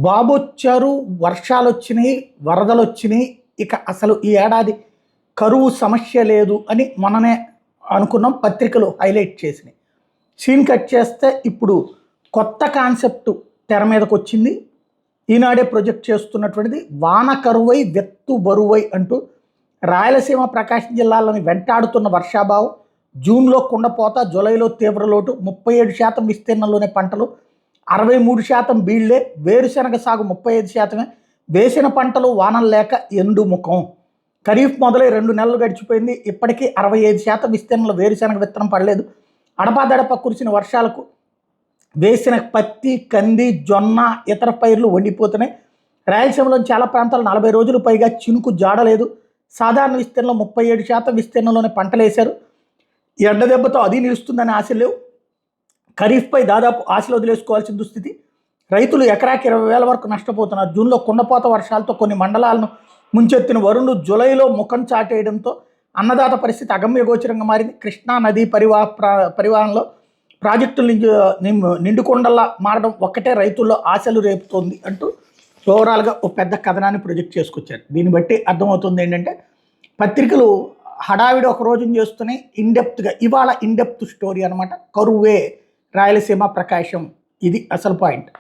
బాబొచ్చారు, వర్షాలొచ్చినాయి, వరదలొచ్చినాయి. ఇక అసలు ఈ ఏడాది కరువు సమస్య లేదు అని మొన్ననే అనుకున్నాం. పత్రికలు హైలైట్ చేసినాయి. సీన్ కట్ చేస్తే ఇప్పుడు కొత్త కాన్సెప్ట్ తెర మీదకొచ్చింది. ఈనాడే ప్రొజెక్ట్ చేస్తున్నటువంటిది వాన కరువై వెత్తు బరువై అంటూ రాయలసీమ ప్రకాశం జిల్లాలోని వెంటాడుతున్న వర్షాభావం, జూన్లో కుండపోత, జూలైలో తీవ్ర లోటు, 37% విస్తీర్ణంలోనే పంటలు, 63% బీళ్లే, వేరుశెనగ సాగు 35%, వేసిన పంటలు వానలు లేక ఎండు ముఖం. ఖరీఫ్ మొదలై 2 నెలలు గడిచిపోయింది. ఇప్పటికీ 65% విస్తీర్ణంలో వేరుశెనగ విత్తనం పడలేదు. అడపాదడప కురిసిన వర్షాలకు వేసిన పత్తి, కంది, జొన్న, ఇతర పైర్లు వండిపోతున్నాయి. రాయలసీమలోని చాలా ప్రాంతాలు 40 రోజులు పైగా చినుకు జాడలేదు. సాధారణ విస్తీర్ణంలో 37% విస్తీర్ణంలోనే పంటలు వేశారు. ఎండ దెబ్బతో అది నిలుస్తుందని ఆశలు లేవు. ఖరీఫ్పై దాదాపు ఆశలు వదిలేసుకోవాల్సిన దుస్థితి. రైతులు ఎకరాకి 20,000 వరకు నష్టపోతున్నారు. జూన్లో కుండపోత వర్షాలతో కొన్ని మండలాలను ముంచెత్తిన వరుణుడు జూలైలో ముఖం చాటేయడంతో అన్నదాత పరిస్థితి అగమ్యగోచరంగా మారింది. కృష్ణా నదీ పరివాహంలో ప్రాజెక్టులు నిండుకొండల్లా మారడం ఒక్కటే రైతుల్లో ఆశలు రేపుతోంది అంటూ ఓవరాల్గా ఒక పెద్ద కథనాన్ని ప్రొజెక్ట్ చేసుకొచ్చారు. దీన్ని బట్టి అర్థమవుతుంది ఏంటంటే పత్రికలు హడావిడి ఒక రోజున చేస్తూనే ఇన్డెప్త్గా ఇవాళ ఇన్డెప్త్ స్టోరీ అనమాట. కరువే రాయలసీమ ప్రకాశం, ఇది అసలు పాయింట్.